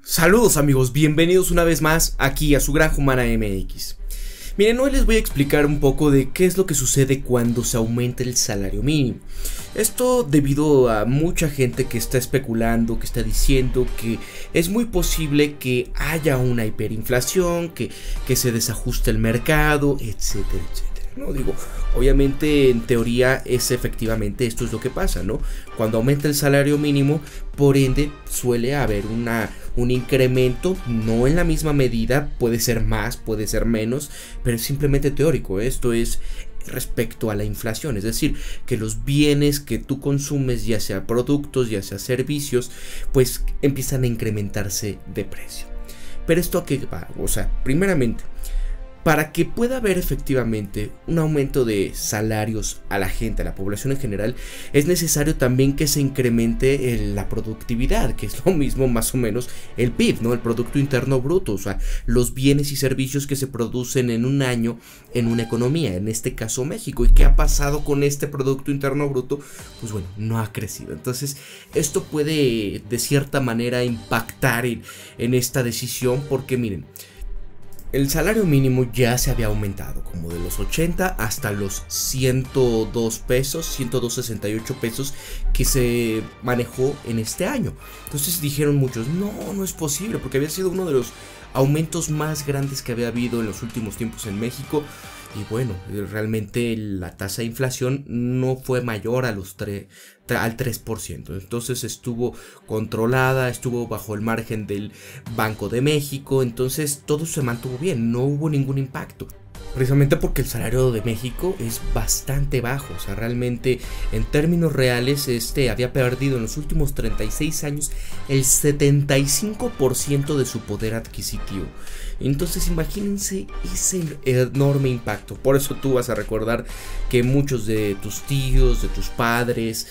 Saludos amigos, bienvenidos una vez más aquí a su Granja Humana MX. Miren, hoy les voy a explicar un poco de qué es lo que sucede cuando se aumenta el salario mínimo. Esto debido a mucha gente que está especulando, que está diciendo que es muy posible que haya una hiperinflación, que se desajuste el mercado, etcétera, etcétera. No digo, obviamente en teoría es efectivamente esto es lo que pasa, ¿no? Cuando aumenta el salario mínimo, por ende suele haber un incremento, no en la misma medida, puede ser más, puede ser menos, pero es simplemente teórico. Esto es respecto a la inflación, es decir, que los bienes que tú consumes, ya sea productos, ya sea servicios, pues empiezan a incrementarse de precio. Pero esto a qué va, o sea, primeramente, para que pueda haber efectivamente un aumento de salarios a la gente, a la población en general, es necesario también que se incremente la productividad, que es lo mismo más o menos el PIB, ¿no? El Producto Interno Bruto, o sea, los bienes y servicios que se producen en un año en una economía, en este caso México. ¿Y qué ha pasado con este Producto Interno Bruto? Pues bueno, no ha crecido. Entonces, esto puede de cierta manera impactar en esta decisión porque miren, el salario mínimo ya se había aumentado, como de los 80 hasta los 102 pesos, 102.68 pesos que se manejó en este año. Entonces dijeron muchos, no es posible, porque había sido uno de los aumentos más grandes que había habido en los últimos tiempos en México. Y bueno, realmente la tasa de inflación no fue mayor al 3%. Entonces estuvo controlada, estuvo bajo el margen del Banco de México. Entonces todo se mantuvo bien, no hubo ningún impacto. Precisamente porque el salario de México es bastante bajo, o sea, realmente en términos reales había perdido en los últimos 36 años el 75% de su poder adquisitivo. Entonces imagínense ese enorme impacto. Por eso tú vas a recordar que muchos de tus tíos, de tus padres,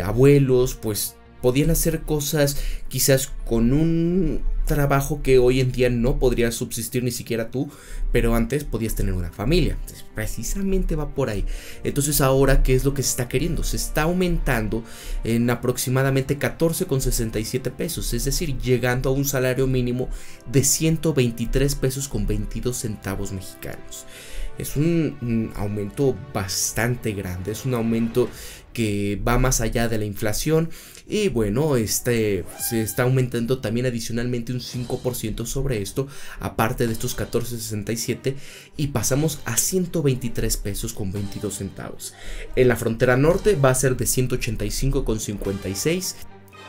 abuelos, pues podían hacer cosas quizás con un trabajo que hoy en día no podrías subsistir ni siquiera tú, pero antes podías tener una familia. Entonces, precisamente va por ahí. Entonces ahora, ¿qué es lo que se está queriendo? Se está aumentando en aproximadamente 14.67 pesos, es decir, llegando a un salario mínimo de 123 pesos con 22 centavos mexicanos. Es un aumento bastante grande, es un aumento que va más allá de la inflación. Y bueno, se está aumentando también adicionalmente un 5% sobre esto, aparte de estos 14.67, y pasamos a 123 pesos con 22 centavos. En la frontera norte va a ser de 185.56,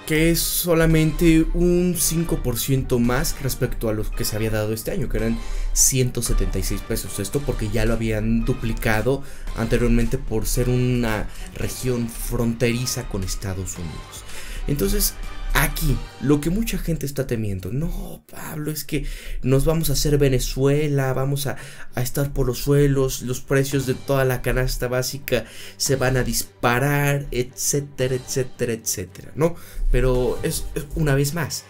que es solamente un 5% más respecto a los que se había dado este año, que eran 176 pesos. Esto porque ya lo habían duplicado anteriormente por ser una región fronteriza con Estados Unidos. Entonces, aquí, lo que mucha gente está temiendo, no, Pablo, es que nos vamos a hacer Venezuela, vamos a estar por los suelos, los precios de toda la canasta básica se van a disparar, etcétera, etcétera, etcétera, ¿no? Pero es una vez más,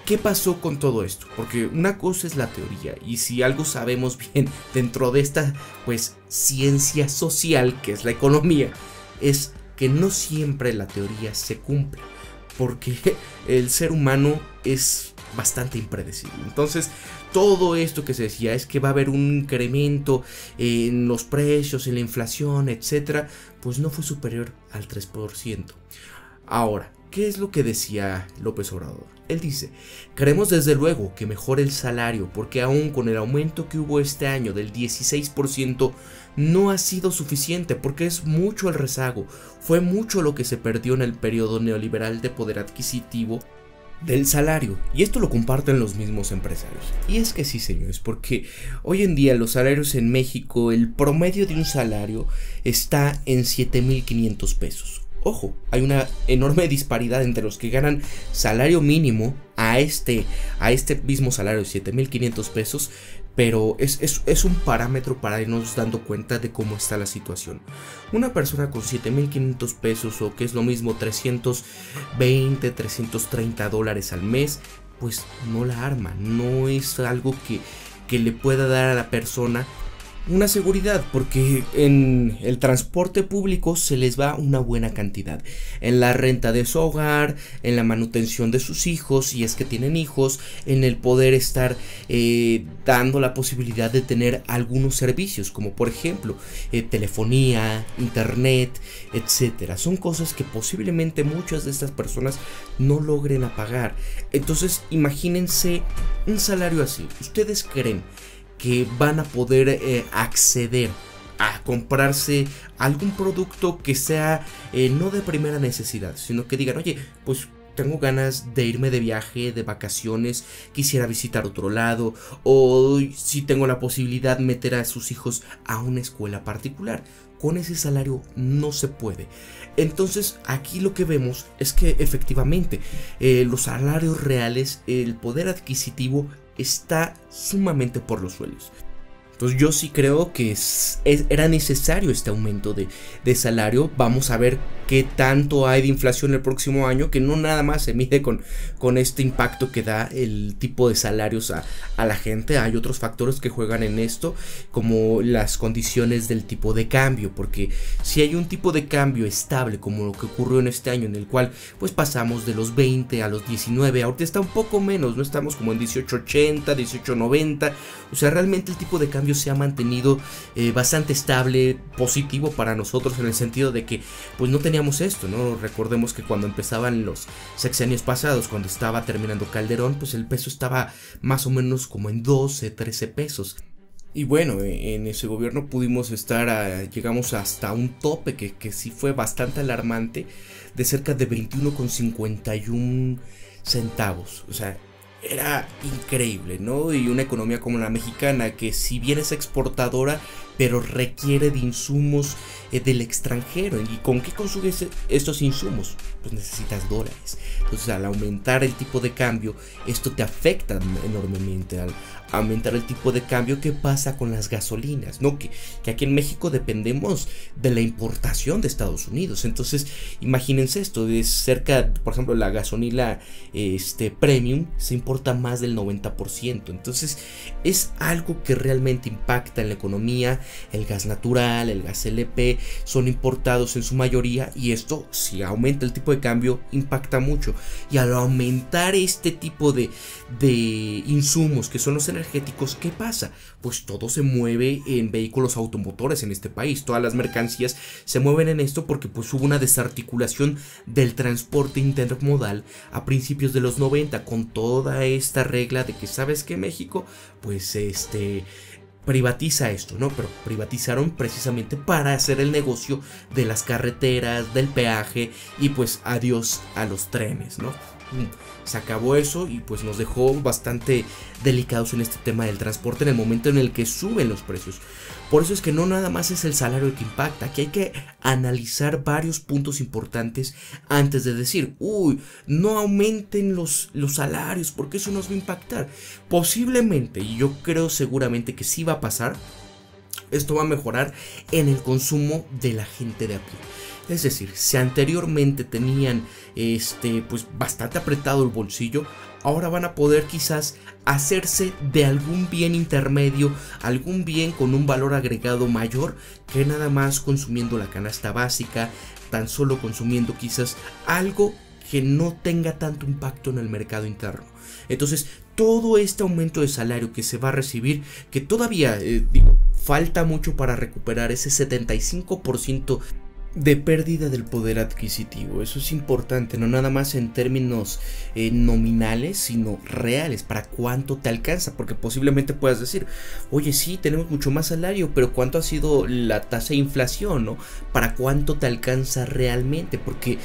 ¿qué pasó con todo esto? Porque una cosa es la teoría, y si algo sabemos bien dentro de esta, pues, ciencia social, que es la economía, es que no siempre la teoría se cumple, porque el ser humano es bastante impredecible. Entonces, todo esto que se decía es que va a haber un incremento en los precios, en la inflación, etcétera, pues no fue superior al 3%. Ahora, ¿qué es lo que decía López Obrador? Él dice, queremos desde luego que mejore el salario, porque aún con el aumento que hubo este año del 16%, no ha sido suficiente, porque es mucho el rezago, fue mucho lo que se perdió en el periodo neoliberal de poder adquisitivo del salario, y esto lo comparten los mismos empresarios. Y es que sí, señores, porque hoy en día los salarios en México, el promedio de un salario está en 7.500 pesos. Ojo, hay una enorme disparidad entre los que ganan salario mínimo a este mismo salario de 7.500 pesos, pero es un parámetro para irnos dando cuenta de cómo está la situación. Una persona con 7.500 pesos, o que es lo mismo 320, 330 dólares al mes, pues no la arma, no es algo que le pueda dar a la persona una seguridad, porque en el transporte público se les va una buena cantidad, en la renta de su hogar, en la manutención de sus hijos, si es que tienen hijos, en el poder estar dando la posibilidad de tener algunos servicios, como por ejemplo telefonía, internet, etcétera. Son cosas que posiblemente muchas de estas personas no logren pagar. Entonces imagínense un salario así. ¿Ustedes creen que van a poder acceder a comprarse algún producto que sea no de primera necesidad, sino que digan, oye, pues tengo ganas de irme de viaje, de vacaciones, quisiera visitar otro lado, o si tengo la posibilidad meter a sus hijos a una escuela particular? Con ese salario no se puede. Entonces aquí lo que vemos es que efectivamente los salarios reales, el poder adquisitivo está sumamente por los suelos. Entonces yo sí creo que era necesario este aumento de salario. Vamos a ver qué tanto hay de inflación el próximo año, que no nada más se mide con este impacto que da el tipo de salarios a la gente. Hay otros factores que juegan en esto, como las condiciones del tipo de cambio, porque si hay un tipo de cambio estable como lo que ocurrió en este año, en el cual pues pasamos de los 20 a los 19, ahorita está un poco menos, no estamos como en 18.80, 18.90, o sea, realmente el tipo de cambio se ha mantenido bastante estable, positivo para nosotros, en el sentido de que pues no teníamos esto, ¿no? Recordemos que cuando empezaban los sexenios pasados, cuando estaba terminando Calderón, pues el peso estaba más o menos como en 12, 13 pesos. Y bueno, en ese gobierno pudimos llegamos hasta un tope que sí fue bastante alarmante, de cerca de 21,51 centavos, o sea, era increíble, ¿no? Y una economía como la mexicana, que si bien es exportadora, pero requiere de insumos del extranjero. ¿Y con qué consigues estos insumos? Pues necesitas dólares. Entonces, al aumentar el tipo de cambio, esto te afecta enormemente. Al aumentar el tipo de cambio, ¿qué pasa con las gasolinas? ¿No? Que aquí en México dependemos de la importación de Estados Unidos. Entonces, imagínense esto, de cerca, por ejemplo, la gasolina premium se importa más del 90%. Entonces, es algo que realmente impacta en la economía. El gas natural, el gas LP son importados en su mayoría, y esto, si aumenta el tipo de cambio, impacta mucho. Y al aumentar este tipo de insumos, que son los energéticos, ¿qué pasa? Pues todo se mueve en vehículos automotores en este país. Todas las mercancías se mueven en esto porque pues hubo una desarticulación del transporte intermodal a principios de los 90, con toda esta regla de que, ¿sabes qué, México? Pues privatiza esto, ¿no? Pero privatizaron precisamente para hacer el negocio de las carreteras, del peaje, y pues adiós a los trenes, ¿no? Se acabó eso y pues nos dejó bastante delicados en este tema del transporte en el momento en el que suben los precios. Por eso es que no nada más es el salario el que impacta. Aquí hay que analizar varios puntos importantes antes de decir, uy, no aumenten los salarios porque eso nos va a impactar. Posiblemente, y yo creo seguramente que sí va a pasar, esto va a mejorar en el consumo de la gente de a pie. Es decir, si anteriormente tenían pues bastante apretado el bolsillo, ahora van a poder quizás hacerse de algún bien intermedio, algún bien con un valor agregado mayor que nada más consumiendo la canasta básica, tan solo consumiendo quizás algo que no tenga tanto impacto en el mercado interno. Entonces, todo este aumento de salario que se va a recibir, que todavía falta mucho para recuperar ese 75% de pérdida del poder adquisitivo. Eso es importante, no nada más en términos nominales, sino reales, para cuánto te alcanza, porque posiblemente puedas decir, oye, sí, tenemos mucho más salario, pero ¿cuánto ha sido la tasa de inflación, no? ¿Para cuánto te alcanza realmente? Porque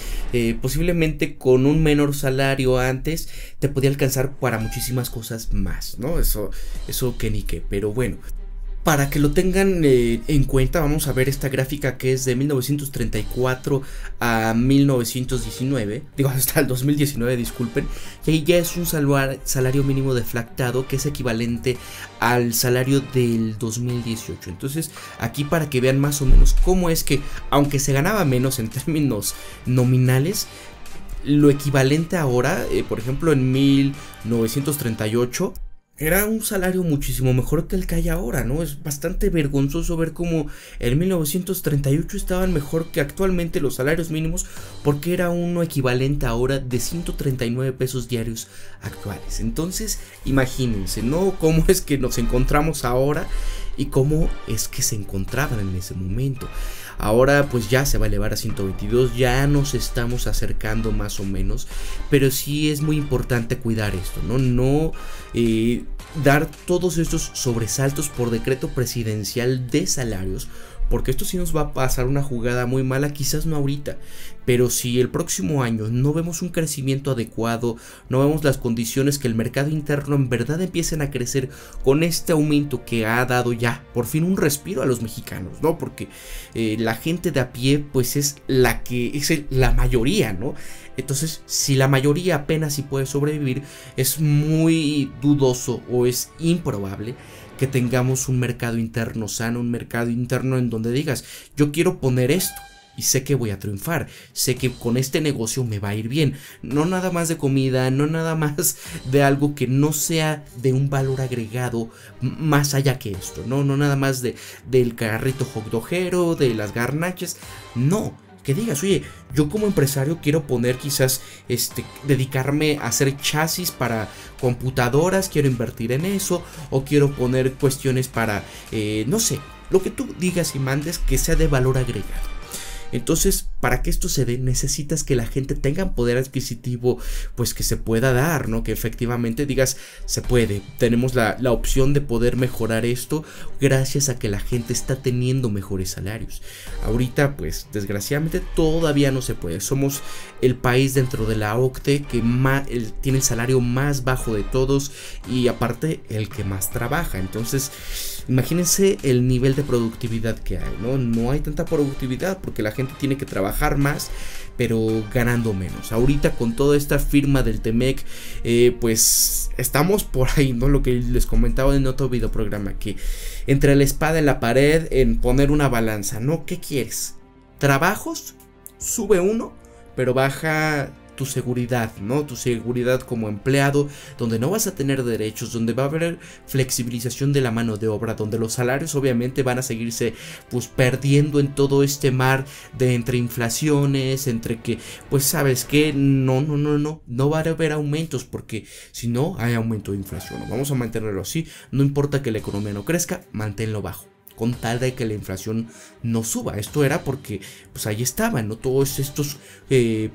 posiblemente con un menor salario antes te podía alcanzar para muchísimas cosas más, ¿no? Eso que ni qué, pero bueno. Para que lo tengan en cuenta, vamos a ver esta gráfica que es de 1934 a 1919, hasta el 2019, disculpen, y ahí ya es un salario mínimo deflactado que es equivalente al salario del 2018. Entonces, aquí para que vean más o menos cómo es que, aunque se ganaba menos en términos nominales, lo equivalente ahora, por ejemplo, en 1938, era un salario muchísimo mejor que el que hay ahora, ¿no? Es bastante vergonzoso ver cómo en 1938 estaban mejor que actualmente los salarios mínimos, porque era uno equivalente ahora de 139 pesos diarios actuales. Entonces, imagínense, ¿no? Cómo es que nos encontramos ahora y cómo es que se encontraban en ese momento. Ahora pues ya se va a elevar a 122, ya nos estamos acercando más o menos, pero sí es muy importante cuidar esto, no dar todos estos sobresaltos por decreto presidencial de salarios, porque esto sí nos va a pasar una jugada muy mala, quizás no ahorita, pero si el próximo año no vemos un crecimiento adecuado, no vemos las condiciones que el mercado interno en verdad empiecen a crecer con este aumento que ha dado ya por fin un respiro a los mexicanos, ¿no? Porque la gente de a pie pues es la que es la mayoría, ¿no? Entonces, si la mayoría apenas si puede sobrevivir, es muy dudoso o es improbable que tengamos un mercado interno sano, un mercado interno en donde digas, yo quiero poner esto y sé que voy a triunfar, sé que con este negocio me va a ir bien, no nada más de comida, no nada más de algo que no sea de un valor agregado más allá que esto, no nada más del carrito hot dogero, de las garnachas, no. Que digas, oye, yo como empresario quiero poner quizás, dedicarme a hacer chasis para computadoras, quiero invertir en eso, o quiero poner cuestiones para, no sé, lo que tú digas y mandes que sea de valor agregado. Entonces, para que esto se dé, necesitas que la gente tenga poder adquisitivo, pues que se pueda dar, ¿no? Que efectivamente digas, se puede, tenemos la opción de poder mejorar esto gracias a que la gente está teniendo mejores salarios. Ahorita, pues, desgraciadamente todavía no se puede. Somos el país dentro de la OCDE que tiene el salario más bajo de todos y aparte el que más trabaja. Entonces, imagínense el nivel de productividad que hay, ¿no? No hay tanta productividad porque la gente tiene que trabajar más, pero ganando menos. Ahorita con toda esta firma del TEMEC, pues estamos por ahí, ¿no? Lo que les comentaba en otro videoprograma, que entre la espada y la pared en poner una balanza, ¿no? ¿Qué quieres? ¿Trabajos? Sube uno, pero baja tu seguridad, ¿no? Tu seguridad como empleado, donde no vas a tener derechos, donde va a haber flexibilización de la mano de obra, donde los salarios obviamente van a seguirse pues perdiendo en todo este mar de entre inflaciones, entre que pues sabes que no va a haber aumentos, porque si no hay aumento de inflación, vamos a mantenerlo así, no importa que la economía no crezca, manténlo bajo, con tal de que la inflación no suba. Esto era porque pues ahí estaban, ¿no? Todos estos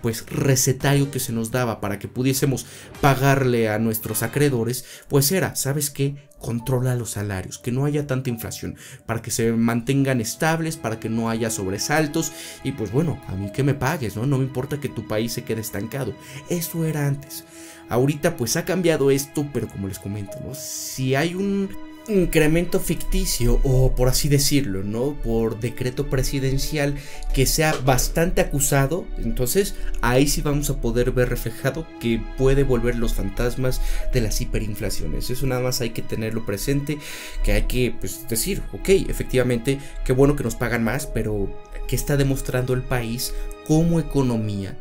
pues recetario que se nos daba para que pudiésemos pagarle a nuestros acreedores, pues era, ¿sabes qué? Controla los salarios, que no haya tanta inflación, para que se mantengan estables, para que no haya sobresaltos, y pues bueno, a mí que me pagues, ¿no? No me importa que tu país se quede estancado. Eso era antes. Ahorita pues ha cambiado esto, pero como les comento, ¿no? Si hay un incremento ficticio, o por así decirlo, ¿no? Por decreto presidencial que sea bastante acusado, entonces ahí sí vamos a poder ver reflejado que puede volver los fantasmas de las hiperinflaciones. Eso nada más hay que tenerlo presente, que hay que pues decir, ok, efectivamente, qué bueno que nos pagan más, pero ¿qué está demostrando el país como economía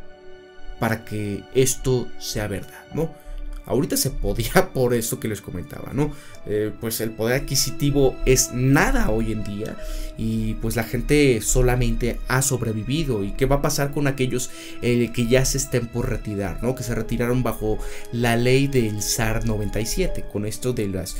para que esto sea verdad, ¿no? Ahorita se podía, por eso que les comentaba, ¿no? Pues el poder adquisitivo es nada hoy en día y pues la gente solamente ha sobrevivido. ¿Y qué va a pasar con aquellos que ya se estén por retirar, ¿no? Que se retiraron bajo la ley del SAR 97, con esto de las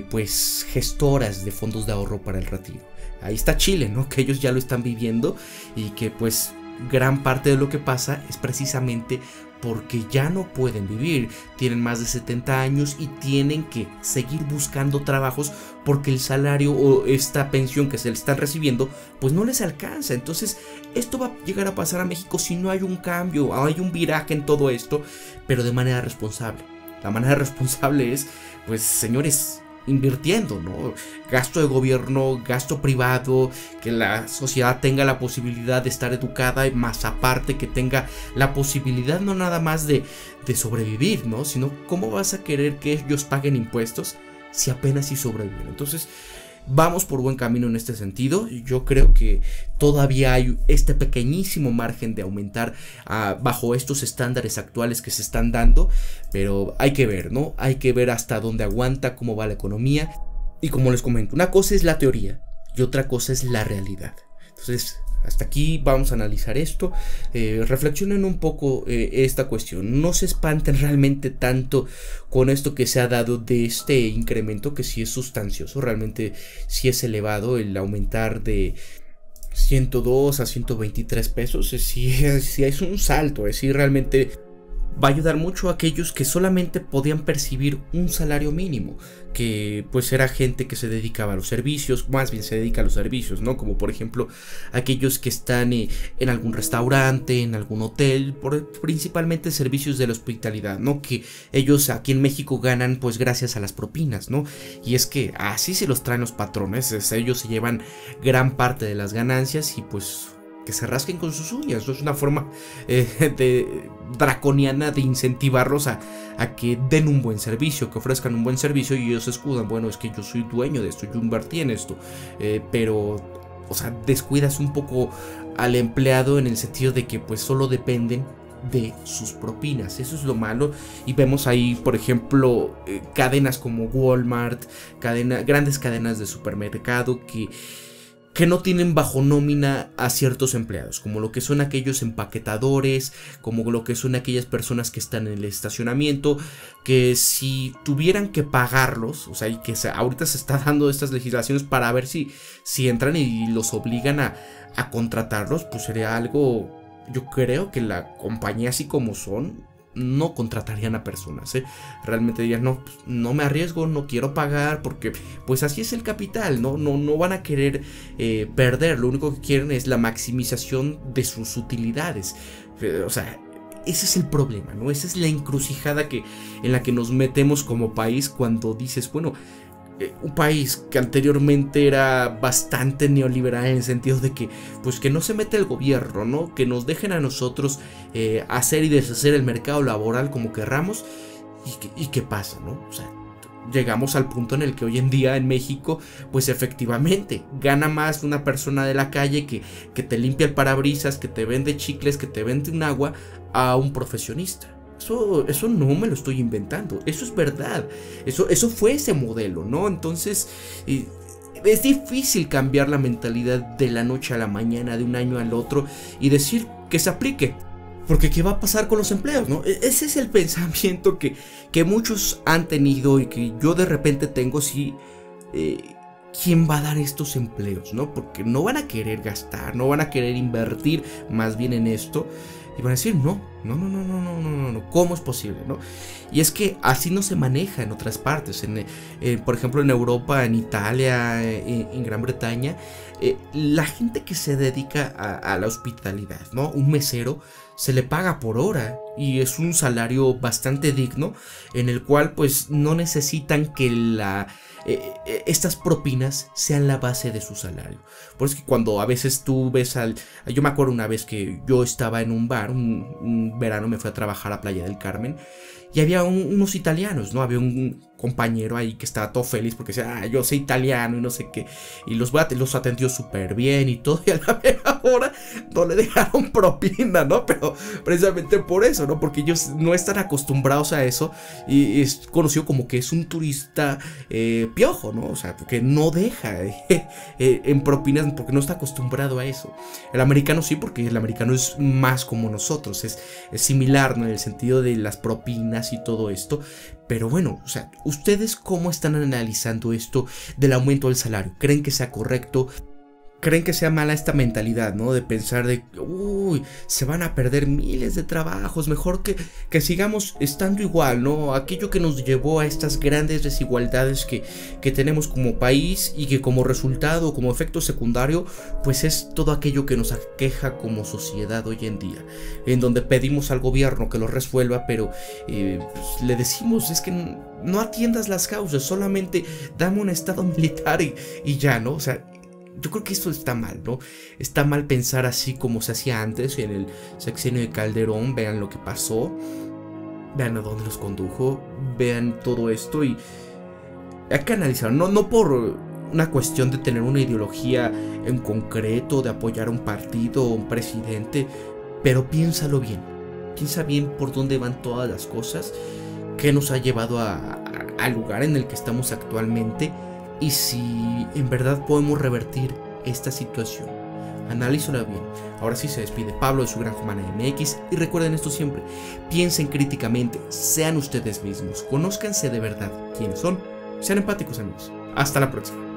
pues gestoras de fondos de ahorro para el retiro. Ahí está Chile, ¿no? Que ellos ya lo están viviendo y que pues gran parte de lo que pasa es precisamente porque ya no pueden vivir, tienen más de 70 años y tienen que seguir buscando trabajos porque el salario o esta pensión que se les están recibiendo pues no les alcanza. Entonces esto va a llegar a pasar a México si no hay un cambio, hay un viraje en todo esto, pero de manera responsable. La manera responsable es, pues señores, invirtiendo, ¿no? Gasto de gobierno, gasto privado, que la sociedad tenga la posibilidad de estar educada y más aparte que tenga la posibilidad no nada más de sobrevivir, ¿no? Sino cómo vas a querer que ellos paguen impuestos si apenas si sobreviven. Entonces vamos por buen camino en este sentido. Yo creo que todavía hay este pequeñísimo margen de aumentar bajo estos estándares actuales que se están dando, pero hay que ver, ¿no? Hay que ver hasta dónde aguanta, cómo va la economía. Y como les comento, una cosa es la teoría y otra cosa es la realidad. Entonces, hasta aquí vamos a analizar esto. Reflexionen un poco esta cuestión. No se espanten realmente tanto con esto que se ha dado de este incremento, que sí es sustancioso, realmente sí es elevado el aumentar de 102 a 123 pesos. Sí es un salto, es decir, realmente va a ayudar mucho a aquellos que solamente podían percibir un salario mínimo, que pues era gente que se dedicaba a los servicios, más bien se dedica a los servicios, ¿no? Como por ejemplo aquellos que están en algún restaurante, en algún hotel, principalmente servicios de la hospitalidad, ¿no? Que ellos aquí en México ganan pues gracias a las propinas, ¿no? Y es que así se los traen los patrones, ellos se llevan gran parte de las ganancias y pues que se rasquen con sus uñas. Eso es una forma draconiana de incentivarlos a que den un buen servicio, que ofrezcan un buen servicio, y ellos se escudan, bueno, es que yo soy dueño de esto, yo invertí en esto, pero, o sea, descuidas un poco al empleado en el sentido de que pues solo dependen de sus propinas. Eso es lo malo. Y vemos ahí, por ejemplo, cadenas como Walmart, grandes cadenas de supermercado que no tienen bajo nómina a ciertos empleados, como lo que son aquellos empaquetadores, como lo que son aquellas personas que están en el estacionamiento, que si tuvieran que pagarlos, o sea, y que ahorita se está dando estas legislaciones para ver si entran y los obligan a contratarlos, pues sería algo, yo creo que la compañía así como son, no contratarían a personas, realmente dirían, no, pues, no me arriesgo, no quiero pagar, porque pues así es el capital, no van a querer perder, lo único que quieren es la maximización de sus utilidades, o sea, ese es el problema, ¿no? Esa es la encrucijada en la que nos metemos como país cuando dices, bueno, un país que anteriormente era bastante neoliberal en el sentido de que pues que no se mete el gobierno, ¿no? Que nos dejen a nosotros hacer y deshacer el mercado laboral como querramos, y qué pasa, ¿no? O sea, llegamos al punto en el que hoy en día en México pues efectivamente gana más una persona de la calle que te limpia el parabrisas, que te vende chicles, que te vende un agua, a un profesionista. Eso no me lo estoy inventando, eso es verdad, eso fue ese modelo, ¿no? Entonces es difícil cambiar la mentalidad de la noche a la mañana, de un año al otro, y decir que se aplique, porque ¿qué va a pasar con los empleos, no? Ese es el pensamiento que muchos han tenido y que yo de repente tengo, sí. ¿Quién va a dar estos empleos, no? Porque no van a querer gastar, no van a querer invertir más bien en esto, y van a decir, no, ¿cómo es posible, no? Y es que así no se maneja en otras partes, por ejemplo en Europa, en Italia, en Gran Bretaña, la gente que se dedica a la hospitalidad, ¿no? Un mesero se le paga por hora y es un salario bastante digno, en el cual pues no necesitan que estas propinas sean la base de su salario. Por eso es que cuando a veces tú ves yo me acuerdo una vez que yo estaba en un bar, un verano me fui a trabajar a Playa del Carmen, y había unos italianos, ¿no? Había un compañero ahí que estaba todo feliz porque decía, yo soy italiano y no sé qué, y los atendió súper bien y todo, y a la mera hora no le dejaron propina, ¿no? Pero precisamente por eso, ¿no? Porque ellos no están acostumbrados a eso, y es conocido como que es un turista piojo, ¿no? O sea, porque no deja en propinas porque no está acostumbrado a eso. El americano sí, porque el americano es más como nosotros, es similar, ¿no? En el sentido de las propinas y todo esto. Pero bueno, o sea, ¿ustedes cómo están analizando esto del aumento del salario? ¿Creen que sea correcto? ¿Creen que sea mala esta mentalidad, ¿no? De pensar de, uy, se van a perder miles de trabajos, mejor que sigamos estando igual, ¿no? Aquello que nos llevó a estas grandes desigualdades que tenemos como país, y que como resultado, como efecto secundario, pues es todo aquello que nos aqueja como sociedad hoy en día, en donde pedimos al gobierno que lo resuelva, pero pues le decimos, es que no atiendas las causas, solamente dame un estado militar y ya, ¿no? O sea, yo creo que esto está mal, ¿no? Está mal pensar así como se hacía antes en el sexenio de Calderón. Vean lo que pasó, vean a dónde los condujo, vean todo esto, y hay que analizar, no por una cuestión de tener una ideología en concreto, de apoyar a un partido o un presidente, pero piénsalo bien. Piensa bien por dónde van todas las cosas, qué nos ha llevado al lugar en el que estamos actualmente y si en verdad podemos revertir esta situación. Analízala bien. Ahora sí se despide Pablo de su Granja Humana MX y recuerden esto siempre: piensen críticamente, sean ustedes mismos, conózcanse de verdad quiénes son, sean empáticos, amigos. Hasta la próxima.